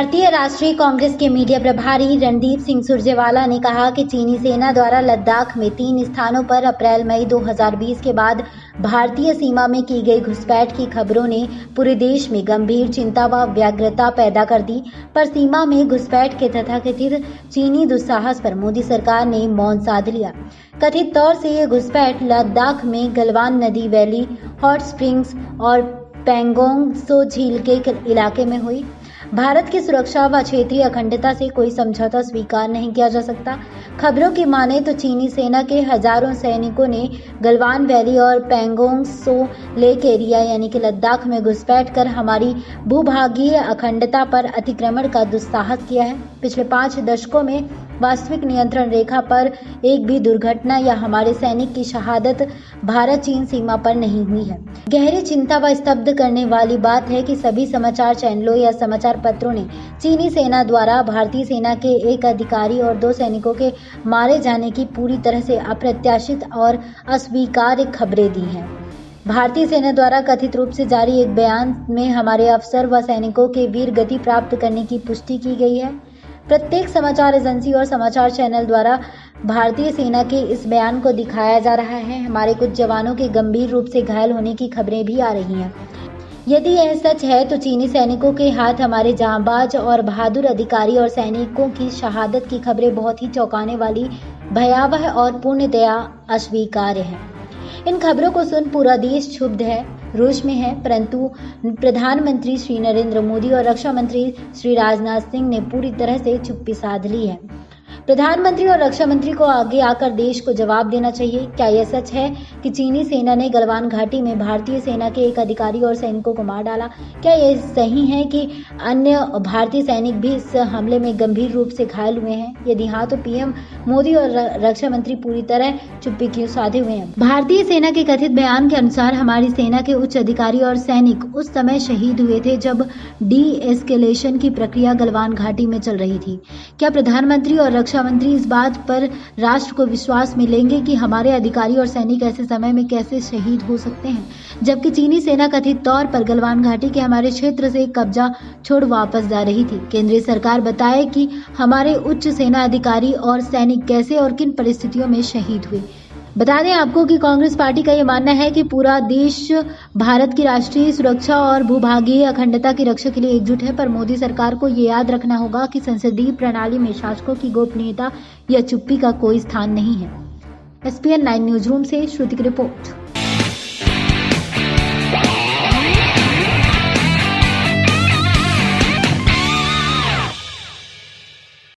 भारतीय राष्ट्रीय कांग्रेस के मीडिया प्रभारी रणदीप सिंह सुरजेवाला ने कहा कि चीनी सेना द्वारा लद्दाख में 3 स्थानों पर अप्रैल-मई 2020 के बाद भारतीय सीमा में की गई घुसपैठ की खबरों ने पूरे देश में गंभीर चिंता व व्यग्रता पैदा कर दी। पर सीमा में घुसपैठ के तथाकथित चीनी दुस्साहस पर मोदी सरकार ने मौन साध लिया। कथित तौर से ये घुसपैठ लद्दाख में गलवान नदी वैली, हॉट स्प्रिंग्स और पैंगोंग त्सो झील के इलाके में हुई। भारत की सुरक्षा व क्षेत्रीय अखंडता से कोई समझौता स्वीकार नहीं किया जा सकता। खबरों की माने तो चीनी सेना के हजारों सैनिकों ने गलवान वैली और पैंगोंग त्सो लेक एरिया यानी कि लद्दाख में घुसपैठ कर हमारी भूभागीय अखंडता पर अतिक्रमण का दुस्साहस किया है। पिछले 5 दशकों में वास्तविक नियंत्रण रेखा पर एक भी दुर्घटना या हमारे सैनिक की शहादत भारत चीन सीमा पर नहीं हुई है। गहरी चिंता व स्तब्ध करने वाली बात है कि सभी समाचार चैनलों या समाचार पत्रों ने चीनी सेना द्वारा भारतीय सेना के एक अधिकारी और 2 सैनिकों के मारे जाने की पूरी तरह से अप्रत्याशित और अस्वीकार्य खबरें दी हैं। भारतीय सेना द्वारा कथित रूप से जारी एक बयान में हमारे अफसर व सैनिकों के वीर गति प्राप्त करने की पुष्टि की गई है। प्रत्येक समाचार एजेंसी और समाचार चैनल द्वारा भारतीय सेना के इस बयान को दिखाया जा रहा है। हमारे कुछ जवानों के गंभीर रूप से घायल होने की खबरें भी आ रही हैं। यदि यह सच है तो चीनी सैनिकों के हाथ हमारे जांबाज और बहादुर अधिकारी और सैनिकों की शहादत की खबरें बहुत ही चौंकाने वाली, भयावह और पूर्णतया अस्वीकार्य हैं। इन खबरों को सुन पूरा देश क्षुब्ध है, रोष में है, परंतु प्रधानमंत्री श्री नरेंद्र मोदी और रक्षा मंत्री श्री राजनाथ सिंह ने पूरी तरह से चुप्पी साध ली है। प्रधानमंत्री और रक्षा मंत्री को आगे आकर देश को जवाब देना चाहिए। क्या यह सच है कि चीनी सेना ने गलवान घाटी में भारतीय सेना के एक अधिकारी और सैनिकों को मार डाला? क्या यह सही है कि अन्य भारतीय सैनिक भी इस हमले में गंभीर रूप से घायल हुए हैं? यदि हाँ, तो पीएम मोदी और रक्षा मंत्री पूरी तरह चुप्पी क्यों साधे हुए हैं? भारतीय सेना के कथित बयान के अनुसार हमारी सेना के उच्च अधिकारी और सैनिक उस समय शहीद हुए थे जब डी-एस्केलेशन की प्रक्रिया गलवान घाटी में चल रही थी। क्या प्रधानमंत्री और रक्षा मंत्री इस बात पर राष्ट्र को विश्वास में लेंगे कि हमारे अधिकारी और सैनिक ऐसे समय में कैसे शहीद हो सकते हैं, जबकि चीनी सेना कथित तौर पर गलवान घाटी के हमारे क्षेत्र से कब्जा छोड़ वापस जा रही थी? केंद्रीय सरकार बताए कि हमारे उच्च सेना अधिकारी और सैनिक कैसे और किन परिस्थितियों में शहीद हुए। बता दें आपको कि कांग्रेस पार्टी का ये मानना है कि पूरा देश भारत की राष्ट्रीय सुरक्षा और भूभागीय अखंडता की रक्षा के लिए एकजुट है, पर मोदी सरकार को ये याद रखना होगा कि संसदीय प्रणाली में शासकों की गोपनीयता या चुप्पी का कोई स्थान नहीं है। SPN 9 न्यूज रूम से श्रुति की रिपोर्ट।